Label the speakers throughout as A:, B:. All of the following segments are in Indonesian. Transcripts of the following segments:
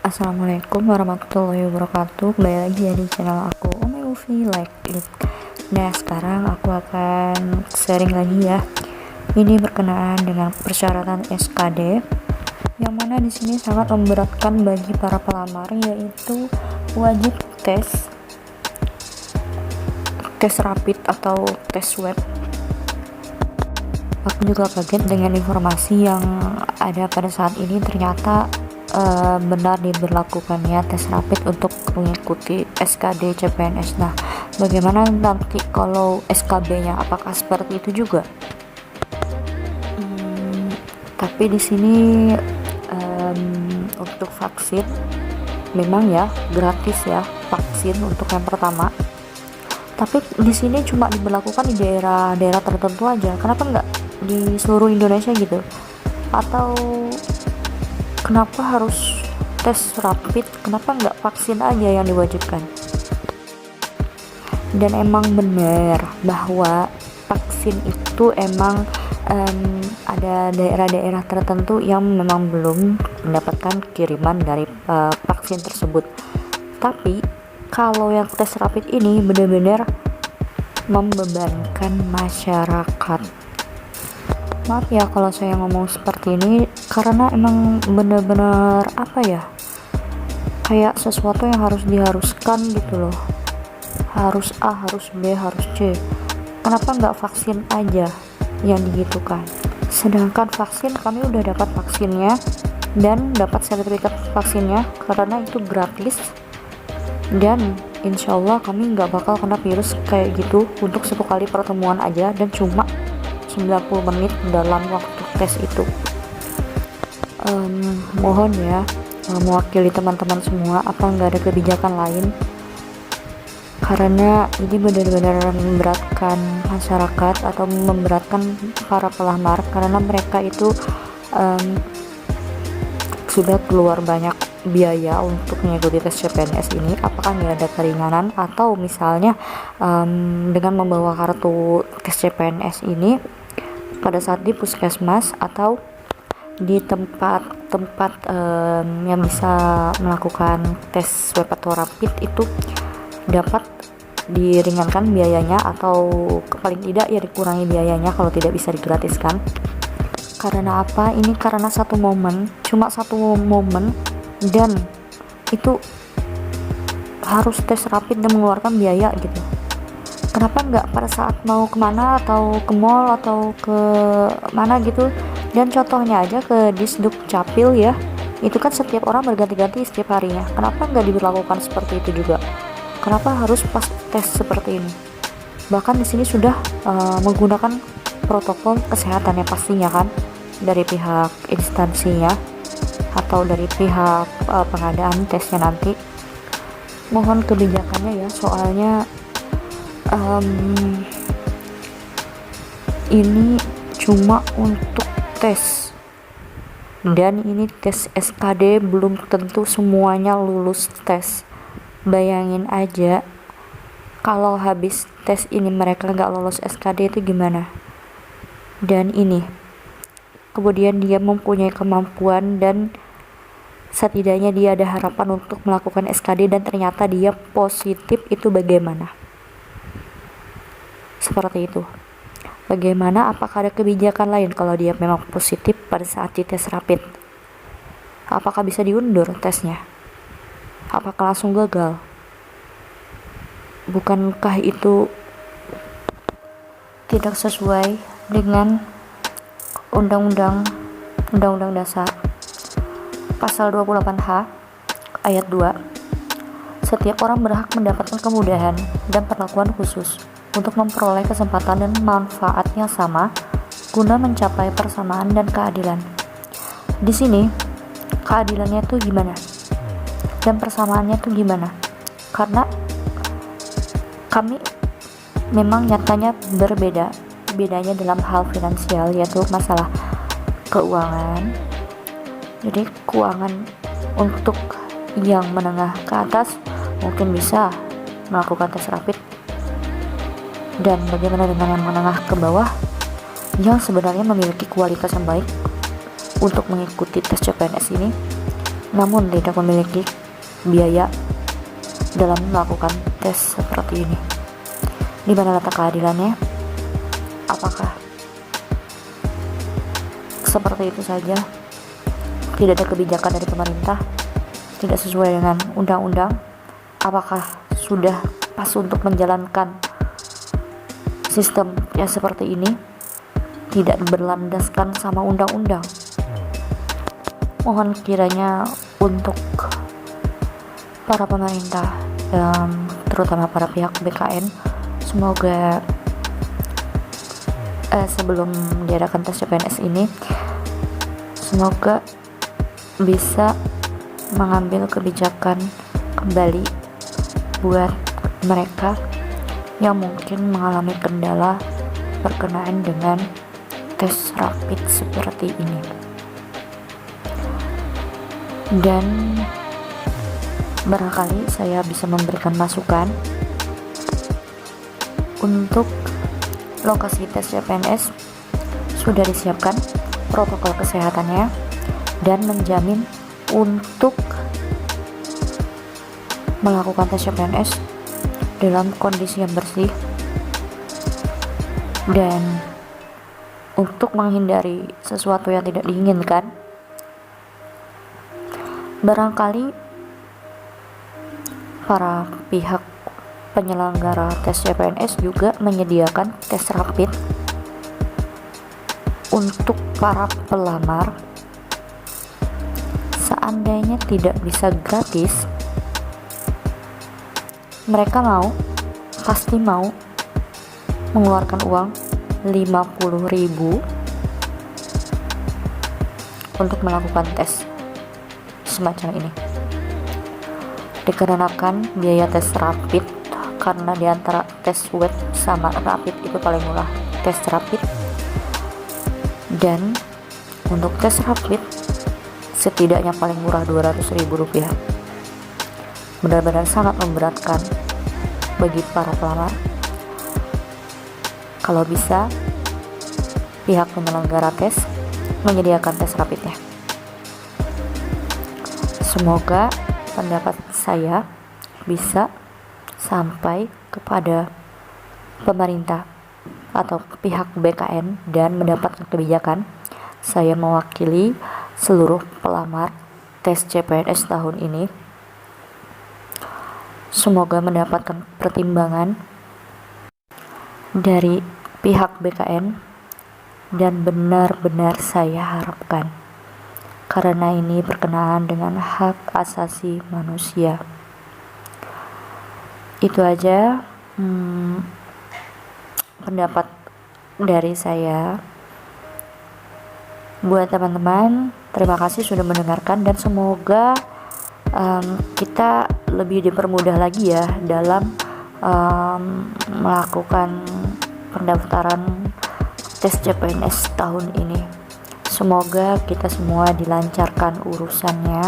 A: Assalamualaikum warahmatullahi wabarakatuh. Kembali lagi ya di channel aku, Movie Like It. Nah, sekarang aku akan sharing lagi ya. Ini berkenaan dengan persyaratan SKD, yang mana di sini sangat memberatkan bagi para pelamar, yaitu wajib tes rapid atau tes swab. Aku juga kaget dengan informasi yang ada pada saat ini. Ternyata benar diberlakukannya tes rapid untuk mengikuti SKD CPNS. Nah, bagaimana nanti kalau SKB-nya? Apakah seperti itu juga? Tapi di sini untuk vaksin memang ya gratis ya vaksin untuk yang pertama. Tapi di sini cuma diberlakukan di daerah-daerah tertentu aja. Kenapa nggak di seluruh Indonesia gitu? Atau kenapa harus tes rapid? Kenapa nggak vaksin aja yang diwajibkan? Dan emang benar bahwa vaksin itu emang ada daerah-daerah tertentu yang memang belum mendapatkan kiriman dari vaksin tersebut. Tapi kalau yang tes rapid ini benar-benar membebankan masyarakat. Maaf ya kalau saya ngomong seperti ini, karena emang bener-bener kayak sesuatu yang diharuskan gitu loh. Harus A, harus B, harus C. Kenapa nggak vaksin aja yang digitukan? Sedangkan vaksin, kami udah dapat vaksinnya dan dapat sertifikat vaksinnya karena itu gratis, dan insya Allah kami nggak bakal kena virus kayak gitu untuk satu kali pertemuan aja dan cuma 90 menit dalam waktu tes itu. Mohon ya, mewakili teman-teman semua, apa nggak ada kebijakan lain? Karena ini benar-benar memberatkan masyarakat atau memberatkan para pelamar, karena mereka itu sudah keluar banyak biaya untuk mengikuti tes CPNS ini. Apakah nggak ada keringanan? Atau misalnya dengan membawa kartu tes CPNS ini pada saat di puskesmas atau di tempat-tempat yang bisa melakukan tes swab atau rapid itu dapat diringankan biayanya, atau paling tidak ya dikurangi biayanya kalau tidak bisa digratiskan. Karena apa? Ini karena cuma satu momen, dan itu harus tes rapid dan mengeluarkan biaya gitu. Kenapa nggak pada saat mau kemana, atau ke mall, atau ke mana gitu? Dan contohnya aja ke Disduk Capil ya, itu kan setiap orang berganti-ganti setiap harinya. Kenapa nggak diberlakukan seperti itu juga? Kenapa harus pas tes seperti ini? Bahkan di sini sudah menggunakan protokol kesehatan ya pastinya kan, dari pihak instansinya atau dari pihak pengadaan tesnya nanti. Mohon kebijakannya ya, soalnya ini cuma untuk tes, dan ini tes SKD belum tentu semuanya lulus tes. Bayangin aja kalau habis tes ini mereka nggak lolos SKD itu gimana. Dan ini kemudian dia mempunyai kemampuan dan setidaknya dia ada harapan untuk melakukan SKD dan ternyata dia positif, itu bagaimana? Seperti itu. Bagaimana? Apakah ada kebijakan lain kalau dia memang positif pada saat dites rapid? Apakah bisa diundur tesnya? Apakah langsung gagal? Bukankah itu tidak sesuai dengan Undang-Undang Dasar Pasal 28H Ayat 2? Setiap orang berhak mendapatkan kemudahan dan perlakuan khusus untuk memperoleh kesempatan dan manfaat yang sama guna mencapai persamaan dan keadilan. Di sini keadilannya tuh gimana? Dan persamaannya tuh gimana? Karena kami memang nyatanya berbeda. Bedanya dalam hal finansial, yaitu masalah keuangan. Jadi keuangan untuk yang menengah ke atas mungkin bisa melakukan tes rapid, dan bagaimana dengan yang menengah ke bawah yang sebenarnya memiliki kualitas yang baik untuk mengikuti tes CPNS ini? namun tidak memiliki biaya dalam melakukan tes seperti ini. Di mana letak keadilannya? Apakah seperti itu saja? Tidak ada kebijakan dari pemerintah, tidak sesuai dengan undang-undang? Apakah sudah pas untuk menjalankan sistem yang seperti ini, tidak berlandaskan sama undang-undang? Mohon kiranya untuk para pemerintah, terutama para pihak BKN, semoga sebelum diadakan tes CPNS ini, semoga bisa mengambil kebijakan kembali buat mereka yang mungkin mengalami kendala berkenaan dengan tes rapid seperti ini. Dan barangkali saya bisa memberikan masukan untuk lokasi tes CPNS sudah disiapkan protokol kesehatannya dan menjamin untuk melakukan tes CPNS dalam kondisi yang bersih, dan untuk menghindari sesuatu yang tidak diinginkan, barangkali para pihak penyelenggara tes CPNS juga menyediakan tes rapid untuk para pelamar. Seandainya tidak bisa gratis, mereka pasti mau mengeluarkan uang 50.000 untuk melakukan tes semacam ini. Dikarenakan biaya tes rapid, karena diantara tes web sama rapid itu paling murah tes rapid, dan untuk tes rapid setidaknya paling murah Rp200.000. Benar-benar sangat memberatkan bagi para pelamar. Kalau bisa pihak penyelenggara tes menyediakan tes rapidnya. Semoga pendapat saya bisa sampai kepada pemerintah atau pihak BKN dan mendapatkan kebijakan. Saya mewakili seluruh pelamar tes CPNS tahun ini. Semoga mendapatkan pertimbangan dari pihak BKN, dan benar-benar saya harapkan, karena ini berkenaan dengan hak asasi manusia. Itu aja pendapat dari saya. Buat teman-teman, terima kasih sudah mendengarkan, dan semoga kita lebih dipermudah lagi ya dalam melakukan pendaftaran tes CPNS tahun ini. Semoga kita semua dilancarkan urusannya,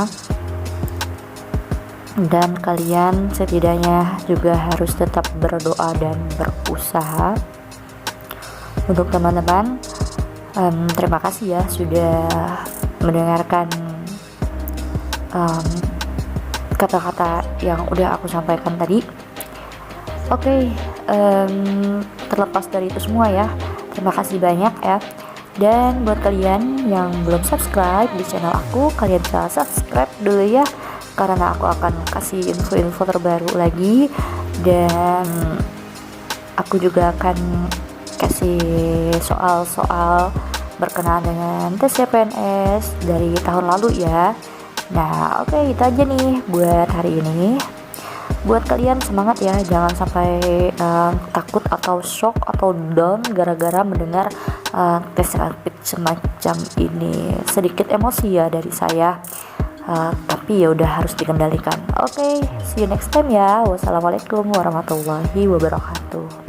A: dan kalian setidaknya juga harus tetap berdoa dan berusaha. Untuk teman-teman, terima kasih ya sudah mendengarkan kata-kata yang udah aku sampaikan tadi. Oke, terlepas dari itu semua ya, terima kasih banyak ya. Dan buat kalian yang belum subscribe di channel aku, kalian bisa subscribe dulu ya, karena aku akan kasih info-info terbaru lagi, dan aku juga akan kasih soal-soal berkenaan dengan tes CPNS dari tahun lalu ya. Nah, oke, itu aja nih buat hari ini. Buat kalian semangat ya, jangan sampai takut atau shock atau down gara-gara mendengar tes rapid semacam ini. Sedikit emosi ya dari saya, tapi ya udah harus dikendalikan. Oke, see you next time ya. Wassalamualaikum warahmatullahi wabarakatuh.